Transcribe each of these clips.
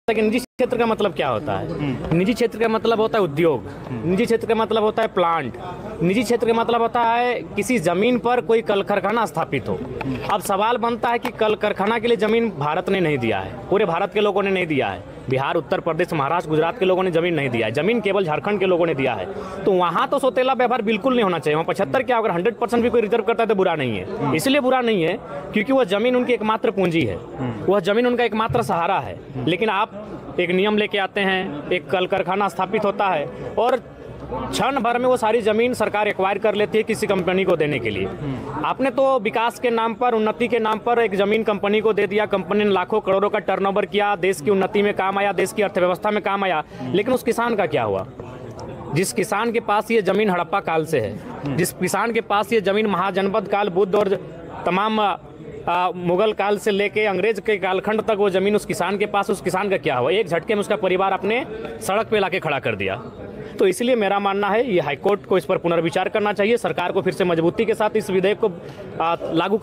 कि निजी क्षेत्र का मतलब क्या होता है। निजी क्षेत्र का मतलब होता है उद्योग, निजी क्षेत्र का मतलब होता है प्लांट, निजी क्षेत्र का मतलब होता है किसी जमीन पर कोई कल कारखाना स्थापित हो। अब सवाल बनता है कि कल कारखाना के लिए जमीन भारत ने नहीं दिया है, पूरे भारत के लोगों ने नहीं दिया है, बिहार, उत्तर प्रदेश, महाराष्ट्र, गुजरात के लोगों ने जमीन नहीं दिया है, जमीन केवल झारखंड के लोगों ने दिया है। तो वहाँ तो सौतेला व्यवहार बिल्कुल नहीं होना चाहिए। वहाँ 75 क्या, अगर 100% भी कोई रिजर्व करता है तो बुरा नहीं है। इसलिए बुरा नहीं है क्योंकि वह जमीन उनकी एकमात्र पूंजी है, वह जमीन उनका एकमात्र सहारा है। लेकिन आप एक नियम लेके आते हैं, एक कल कारखाना स्थापित होता है और क्षण भर में वो सारी जमीन सरकार एक्वायर कर लेती है किसी कंपनी को देने के लिए। आपने तो विकास के नाम पर, उन्नति के नाम पर एक जमीन कंपनी को दे दिया, कंपनी ने लाखों करोड़ों का टर्नओवर किया, देश की उन्नति में काम आया, देश की अर्थव्यवस्था में काम आया, लेकिन उस किसान का क्या हुआ? जिस किसान के पास ये जमीन हड़प्पा काल से है, जिस किसान के पास ये जमीन महाजनपद काल, बुद्ध और तमाम मुगल काल से लेके अंग्रेज के कालखंड तक वो जमीन उस किसान के पास, उस किसान का क्या हुआ? एक झटके में उसका परिवार अपने सड़क पे लाके खड़ा कर दिया। तो इसलिए मेरा मानना है ये हाईकोर्ट को इस पर पुनर्विचार करना चाहिए, सरकार को फिर से मजबूती के साथ इस विधेयक को लागू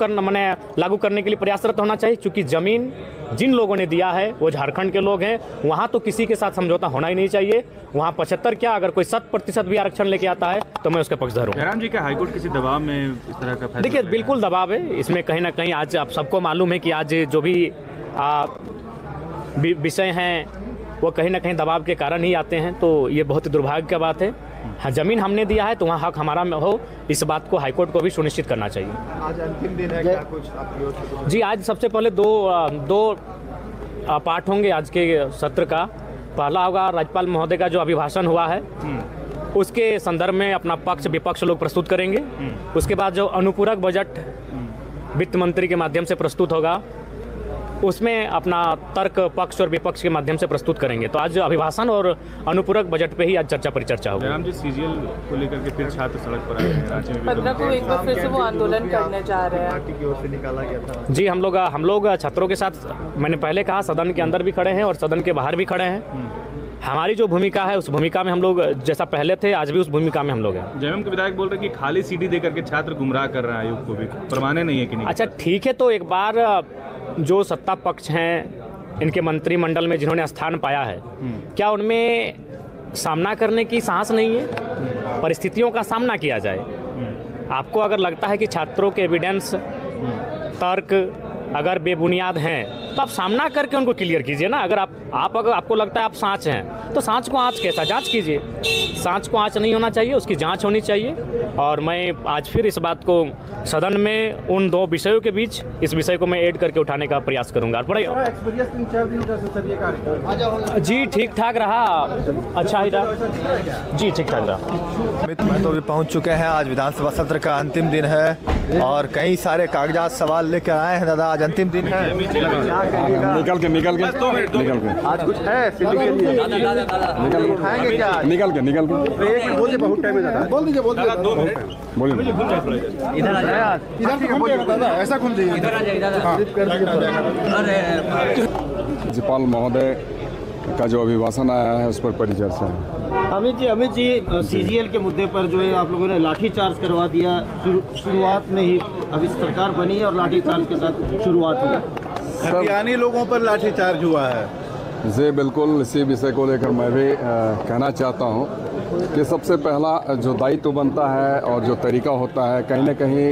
करने के लिए प्रयासरत होना चाहिए। क्योंकि जमीन जिन लोगों ने दिया है वो झारखंड के लोग हैं, वहाँ तो किसी के साथ समझौता होना ही नहीं चाहिए। वहाँ 75 क्या, अगर कोई 100% भी आरक्षण लेके आता है तो मैं उसके पक्षधर हूँ। जयराम जी, क्या हाईकोर्ट किसी दबाव में इस तरह का फैसला? देखिए, बिल्कुल दबाव है इसमें, कहीं ना कहीं आज आप सबको मालूम है कि आज जो भी विषय हैं वो कहीं ना कहीं दबाव के कारण ही आते हैं। तो ये बहुत ही दुर्भाग्य की बात है। हाँ, जमीन हमने दिया है तो वहाँ हक हमारा हो, इस बात को हाईकोर्ट को भी सुनिश्चित करना चाहिए। आज अंतिम दिन है, क्या कुछ आपकी ओर से? जी, आज सबसे पहले दो पार्ट होंगे आज के सत्र का। पहला होगा राज्यपाल महोदय का जो अभिभाषण हुआ है, उसके संदर्भ में अपना पक्ष विपक्ष लोग प्रस्तुत करेंगे। उसके बाद जो अनुपूरक बजट वित्त मंत्री के माध्यम से प्रस्तुत होगा, उसमें अपना तर्क पक्ष और विपक्ष के माध्यम से प्रस्तुत करेंगे। तो आज अभिभाषण और अनुपूरक बजट पे ही आज चर्चा परिचर्चा होगी। जयराम जी, सीजीएल को लेकर के फिर छात्र सड़क पर आए हैं रांची में। 15 को एक बार फिर से वो आंदोलन करने जा रहे हैं। पार्टी की ओर से निकाला गया था। जी, हम लोग छात्रों के साथ, मैंने पहले कहा, सदन के अंदर भी खड़े हैं और सदन के बाहर भी खड़े हैं। हमारी जो भूमिका है उस भूमिका में हम लोग जैसा पहले थे, आज भी उस भूमिका में हम लोग हैं। जेएमएम के विधायक बोल रहे हैं कि खाली सीडी दे करके छात्र गुमराह कर रहे हैं आयोग को भी, प्रमाण नहीं है कि नहीं? अच्छा, ठीक है, तो एक बार जो सत्ता पक्ष हैं, इनके मंत्रिमंडल में जिन्होंने स्थान पाया है, क्या उनमें सामना करने की साहस नहीं है? परिस्थितियों का सामना किया जाए। आपको अगर लगता है कि छात्रों के एविडेंस, तर्क अगर बेबुनियाद हैं तो आप सामना करके उनको क्लियर कीजिए ना। अगर अगर आपको लगता है आप सांच हैं तो सांच को आँच कैसा जांच कीजिए। सांच को आँच नहीं होना चाहिए, उसकी जांच होनी चाहिए। और मैं आज फिर इस बात को सदन में उन दो विषयों के बीच इस विषय को मैं ऐड करके उठाने का प्रयास करूंगा। जी, ठीक ठाक रहा, अच्छा ही रहा जी, ठीक ठाक रहा। तो अभी पहुंच चुके हैं, आज विधानसभा सत्र का अंतिम दिन है और कई सारे कागजात सवाल लेकर आए हैं। दादा, आज अंतिम दिन है, निकल के आज कुछ है सिटी के लिए उठाएंगे क्या? निकल के बोलिए, बहुत टाइम है। बोल दीजिए बोलिए। इधर आ जाए, इधर ऐसा खुल जाइए, इधर आ जाइए। राज्यपाल महोदय का जो अभिभाषण आया है उस पर परिचर्चा है। अमित जी, सीजीएल के मुद्दे पर जो है आप लोगों ने लाठीचार्ज करवा दिया शुरुआत में ही। अभी सरकार बनी है और लाठीचार्ज के साथ शुरुआत हुई। हरियाणी लोगों पर लाठीचार्ज हुआ है। जी बिल्कुल, इसी विषय को लेकर मैं भी कहना चाहता हूँ कि सबसे पहला जो दायित्व बनता है और जो तरीका होता है, कहीं न कहीं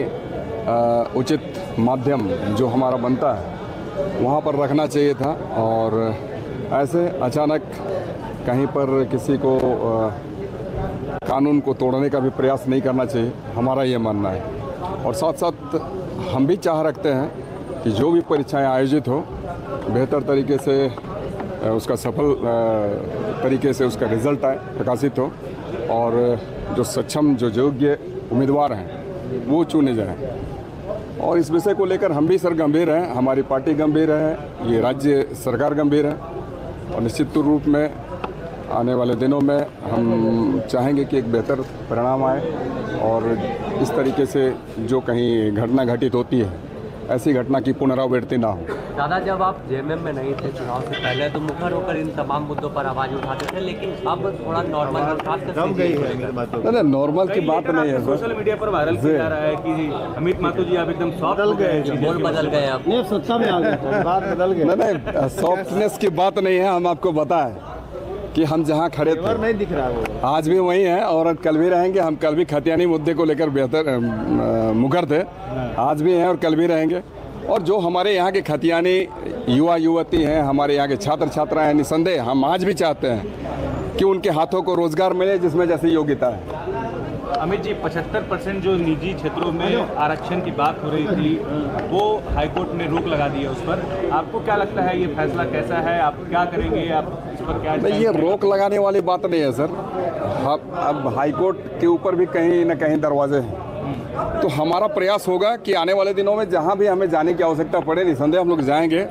उचित माध्यम जो हमारा बनता है वहाँ पर रखना चाहिए था। और ऐसे अचानक कहीं पर किसी को कानून को तोड़ने का भी प्रयास नहीं करना चाहिए, हमारा ये मानना है। और साथ साथ हम भी चाह रखते हैं कि जो भी परीक्षाएं आयोजित हो, बेहतर तरीके से उसका सफल तरीके से उसका रिजल्ट आए, प्रकाशित हो और जो सक्षम, जो योग्य उम्मीदवार हैं वो चुने जाएं। और इस विषय को लेकर हम भी सर गंभीर हैं, हमारी पार्टी गंभीर है, ये राज्य सरकार गंभीर है। और निश्चित रूप में आने वाले दिनों में हम चाहेंगे कि एक बेहतर परिणाम आए और इस तरीके से जो कहीं घटना घटित होती है ऐसी घटना की पुनरावृत्ति ना हो। दादा, जब आप जेएमएम में नहीं थे चुनाव से पहले तो मुखर होकर इन तमाम मुद्दों पर आवाज उठाते थे, लेकिन अब थोड़ा नॉर्मल नहीं, नॉर्मल की बात नहीं है सोशल मीडिया पर वायरल किया जा रहा है कि अमित माथुर जी आप एकदम सॉफ्ट हो गए, बोल बदल गए आप। नहीं, सत्ता में आ गए, बात बदल गई। नहीं, सॉफ्टनेस की बात नहीं है। हम आपको बताएं कि हम जहां खड़े थे नहीं दिख रहा वो, आज भी वही हैं और कल भी रहेंगे। हम कल भी खतियानी मुद्दे को लेकर बेहतर मुखर थे, आज भी हैं और कल भी रहेंगे। और जो हमारे यहाँ के खतियानी युवा युवती हैं, हमारे यहाँ के छात्र छात्रा हैं, निसंदेह हम आज भी चाहते हैं कि उनके हाथों को रोजगार मिले जिसमें जैसी योग्यता है। अमित जी, 75% जो निजी क्षेत्रों में आरक्षण की बात हो रही थी वो हाईकोर्ट ने रोक लगा दी है उस पर। आपको क्या लगता है ये फैसला कैसा है, आप क्या करेंगे, आप इस पर क्या? नहीं, ये रोक लगाने वाली बात नहीं है सर। अब हाईकोर्ट के ऊपर भी कहीं न कहीं दरवाजे हैं, तो हमारा प्रयास होगा कि आने वाले दिनों में जहां भी हमें जाने की आवश्यकता पड़े, निसंदेह हम लोग जाएंगे।